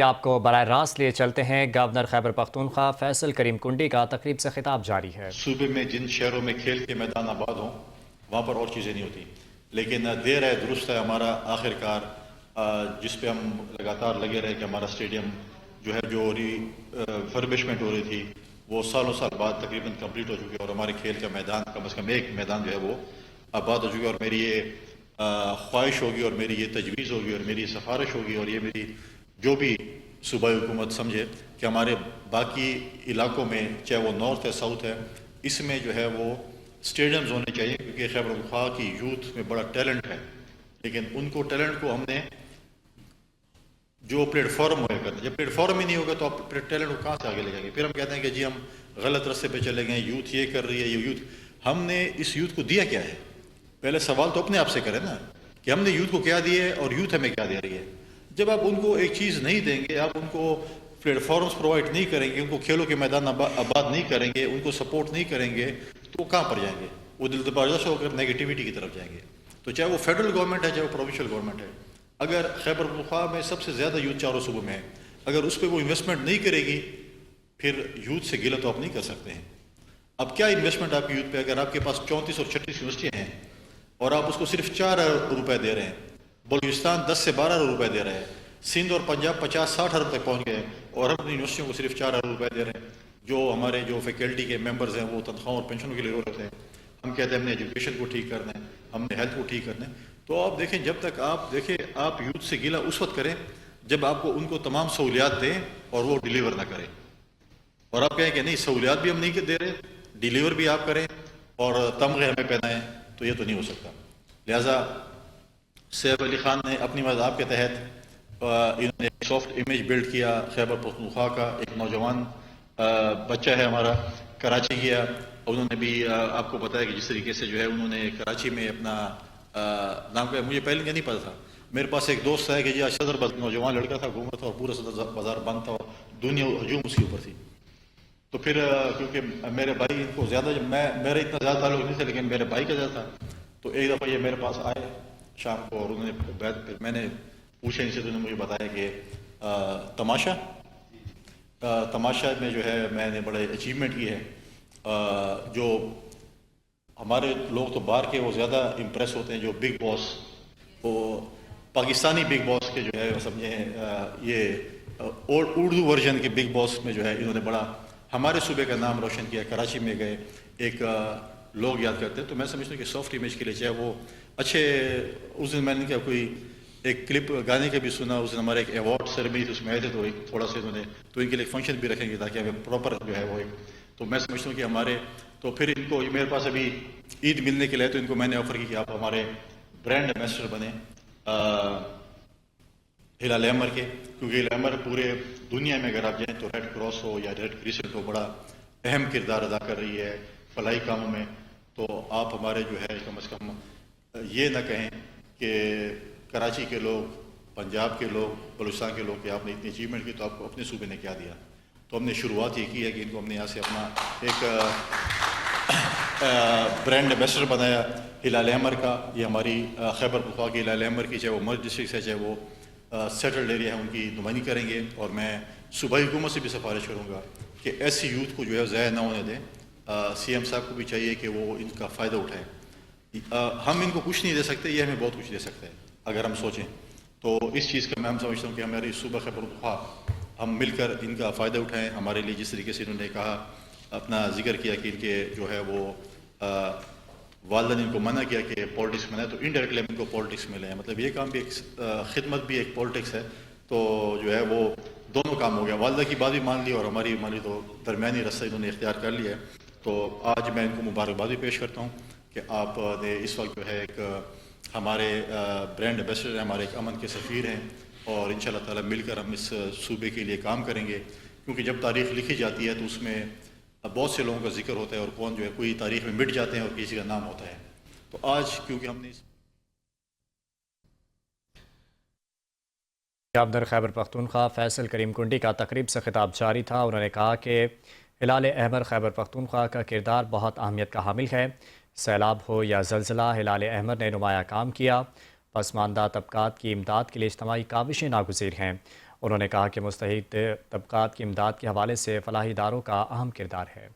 آپ کو براہ راست لیے چلتے ہیں۔ گورنر خیبر پختونخوا فیصل کریم کنڈی کا تقریب سے خطاب جاری ہے۔ صوبے میں جن شہروں میں کھیل کے میدان آباد ہوں وہاں پر اور چیزیں نہیں ہوتی، لیکن دیر ہے درست ہے ہمارا آخر کار جس پہ ہم لگاتار لگے رہے کہ ہمارا اسٹیڈیم جو ہے جو ریفربشمنٹ ہو رہی تھی وہ سالوں سال بعد تقریباً کمپلیٹ ہو چکی ہے، اور ہمارے کھیل کا میدان کم از کم ایک میدان جو ہے وہ آباد ہو چکی ہے۔ اور میری یہ خواہش ہوگی اور میری یہ تجویز ہوگی اور میری سفارش ہوگی اور یہ میری جو بھی صوبائی حکومت سمجھے کہ ہمارے باقی علاقوں میں چاہے وہ نارتھ ہے ساؤتھ ہے، اس میں جو ہے وہ اسٹیڈیمز ہونے چاہیے، کیونکہ خیبر پختونخوا کی یوتھ میں بڑا ٹیلنٹ ہے، لیکن ان کو ٹیلنٹ کو ہم نے جو پلیٹ فارم ہوا کرتا ہے، جب پلیٹ فارم ہی نہیں ہوگا تو آپ ٹیلنٹ کو کہاں سے آگے لے جائیں گے؟ پھر ہم کہتے ہیں کہ جی ہم غلط رستے پہ چلے گئے، یوتھ یہ کر رہی ہے، یہ یوتھ ہم نے اس یوتھ کو دیا کیا ہے؟ پہلے سوال تو اپنے آپ سے کریں نا کہ ہم نے یوتھ کو کیا دیا ہے اور یوتھ ہمیں کیا دے رہی ہے۔ جب آپ ان کو ایک چیز نہیں دیں گے، آپ ان کو پلیٹ فارمز پرووائڈ نہیں کریں گے، ان کو کھیلوں کے میدان آباد نہیں کریں گے، ان کو سپورٹ نہیں کریں گے، تو وہ کہاں پر جائیں گے؟ وہ دل دبردش ہو کر نیگیٹیوٹی کی طرف جائیں گے۔ تو چاہے وہ فیڈرل گورنمنٹ ہے چاہے وہ پروونشل گورنمنٹ ہے، اگر خیبر پختونخوا میں سب سے زیادہ یوتھ چاروں صوبوں میں ہے، اگر اس پہ وہ انویسٹمنٹ نہیں کرے گی پھر یوتھ سے گلہ تو آپ نہیں کر سکتے ہیں۔ اب کیا انویسٹمنٹ آپ کی یوتھ پہ؟ اگر آپ کے پاس 34 اور 36 یونیورسٹیاں ہیں اور آپ اس کو صرف 4 ارب روپے دے رہے ہیں، بلوچستان 10 سے 12 ارب روپے دے رہے ہیں، سندھ اور پنجاب 50-60 ارب تک پہنچ گئے اور ہم اپنی یونیورسٹیوں کو صرف 4 ارب روپے دے رہے ہیں۔ جو ہمارے جو فیکلٹی کے ممبرز ہیں وہ تنخواہوں اور پینشنوں کے لیے رو رہے ہیں، ہم کہتے ہیں ہم نے ایجوکیشن کو ٹھیک کرنا ہے، ہم نے ہیلتھ کو ٹھیک کرنا ہے۔ تو آپ دیکھیں جب تک آپ یوتھ سے گلہ اس وقت کریں جب آپ کو ان کو تمام سہولیات دیں اور وہ ڈیلیور نہ کریں، اور آپ کہیں کہ نہیں سہولیات بھی ہم نہیں دے رہے، ڈیلیور بھی آپ کریں اور تمغے ہمیں پہنائیں، تو یہ تو نہیں ہو سکتا۔ لہٰذا سیف علی خان نے اپنی مذاہب کے تحت انہوں نے ایک سافٹ امیج بلڈ کیا خیبر پختونخوا کا۔ ایک نوجوان بچہ ہے ہمارا، کراچی گیا، انہوں نے بھی آپ کو بتایا کہ جس طریقے سے جو ہے انہوں نے کراچی میں اپنا نام کیا، مجھے پہلے کا نہیں پتا تھا۔ میرے پاس ایک دوست ہے کہ جی صدر نوجوان لڑکا تھا، گھوم رہا تھا اور پورا صدر بازار بند تھا اور دنیا ہجوم اس کے اوپر تھی۔ تو پھر کیونکہ میرے بھائی کو زیادہ میرا اتنا زیادہ تعلق نہیں تھا لیکن میرے بھائی کا زیادہ تھا، تو ایک دفعہ یہ میرے پاس آئے شام کو اور انہوں نے پھر میں نے پوچھا ان سے، تو انہوں نے مجھے بتایا کہ تماشا میں جو ہے میں نے بڑے اچیومنٹ کی ہے۔ جو ہمارے لوگ تو باہر کے وہ زیادہ امپریس ہوتے ہیں، جو بگ باس وہ پاکستانی بگ باس کے جو ہے سمجھیں یہ اردو ورژن کے بگ باس میں جو ہے انہوں نے بڑا ہمارے صوبے کا نام روشن کیا۔ کراچی میں گئے، ایک لوگ یاد کرتے ہیں، تو میں سمجھتا ہوں کہ سافٹ امیج کے لیے چاہے وہ اچھے، اس دن میں نے کیا کوئی ایک کلپ گانے کا بھی سنا، اس دن ہمارا ایک ایوارڈ سیریمنی تھی، اس میں آئے تھے، تو ایک تھوڑا سا انہوں نے تو ان کے لیے ایک فنکشن بھی رکھیں گے تاکہ ہمیں پراپر جو ہے وہ ایک، تو میں سمجھتا ہوں کہ ہمارے تو پھر ان کو میرے پاس ابھی عید ملنے کے لیے، تو ان کو میں نے آفر کی کہ آپ ہمارے برانڈ ایمبیسڈر بنیں ہلال احمر کے، کیونکہ ہلال احمر پورے دنیا میں اگر آپ جائیں تو ریڈ کراس ہو یا ریڈ کریسنٹ ہو بڑا اہم کردار ادا کر رہی ہے فلاحی کاموں میں۔ تو آپ ہمارے جو ہے کم از کم یہ نہ کہیں کہ کراچی کے لوگ، پنجاب کے لوگ، بلوچستان کے لوگ کہ آپ نے اتنی اچیومنٹ کی تو آپ کو اپنے صوبے نے کیا دیا۔ تو ہم نے شروعات یہ کی ہے کہ ان کو ہم نے یہاں سے اپنا ایک برانڈ ایمبیسڈر بنایا ہلال احمر کا۔ یہ ہماری خیبر پختونخوا کی ہلال احمر کی، چاہے وہ مرج ڈسٹرکٹ ہے چاہے وہ سیٹلڈ ایریا ہے، ان کی نمائندگی کریں گے، اور میں صوبائی حکومت سے بھی سفارش کروں گا کہ ایسی یوتھ کو جو ہے ضائع نہ ہونے دیں۔ سی ایم صاحب کو بھی چاہیے کہ وہ ان کا فائدہ اٹھائیں۔ ہم ان کو کچھ نہیں دے سکتے، یہ ہمیں بہت کچھ دے سکتا ہے اگر ہم سوچیں تو۔ اس چیز کا میں سمجھتا ہوں کہ ہماری صوبہ خیبر پختونخوا ہم مل کر ان کا فائدہ اٹھائیں۔ ہمارے لیے جس طریقے سے انہوں نے کہا، اپنا ذکر کیا کہ ان کے جو ہے وہ والدہ نے ان کو منع کیا کہ پالیٹکس میں، تو انڈائریکٹلی ہم ان کو پالیٹکس میں لیں، مطلب یہ کام بھی ایک خدمت بھی ایک پالیٹکس ہے، تو جو ہے وہ دونوں کام ہو گیا، والدہ کی بات بھی مان لی اور ہماری مان لی، تو درمیانی رستہ انہوں نے اختیار کر لیا ہے۔ تو آج میں ان کو مبارکباد بھی پیش کرتا ہوں کہ آپ نے اس وقت جو ہے ایک ہمارے برانڈ ایمبیسڈر ہیں، ہمارے ایک امن کے سفیر ہیں، اور ان شاء اللہ تعالیٰ مل کر ہم اس صوبے کے لیے کام کریں گے، کیونکہ جب تاریخ لکھی جاتی ہے تو اس میں بہت سے لوگوں کا ذکر ہوتا ہے، اور کون جو ہے کوئی تاریخ میں مٹ جاتے ہیں اور کسی کا نام ہوتا ہے۔ تو آج کیونکہ ہم نے گورنر خیبر پختونخوا فیصل کریم کنڈی کا تقریب سے خطاب جاری تھا۔ انہوں نے کہا کہ ہلال احمر خیبر پختونخوا کا کردار بہت اہمیت کا حامل ہے۔ سیلاب ہو یا زلزلہ، ہلال احمر نے نمایاں کام کیا۔ پسماندہ طبقات کی امداد کے لیے اجتماعی کاوشیں ناگزیر ہیں۔ انہوں نے کہا کہ مستحق طبقات کی امداد کے حوالے سے فلاحی اداروں کا اہم کردار ہے۔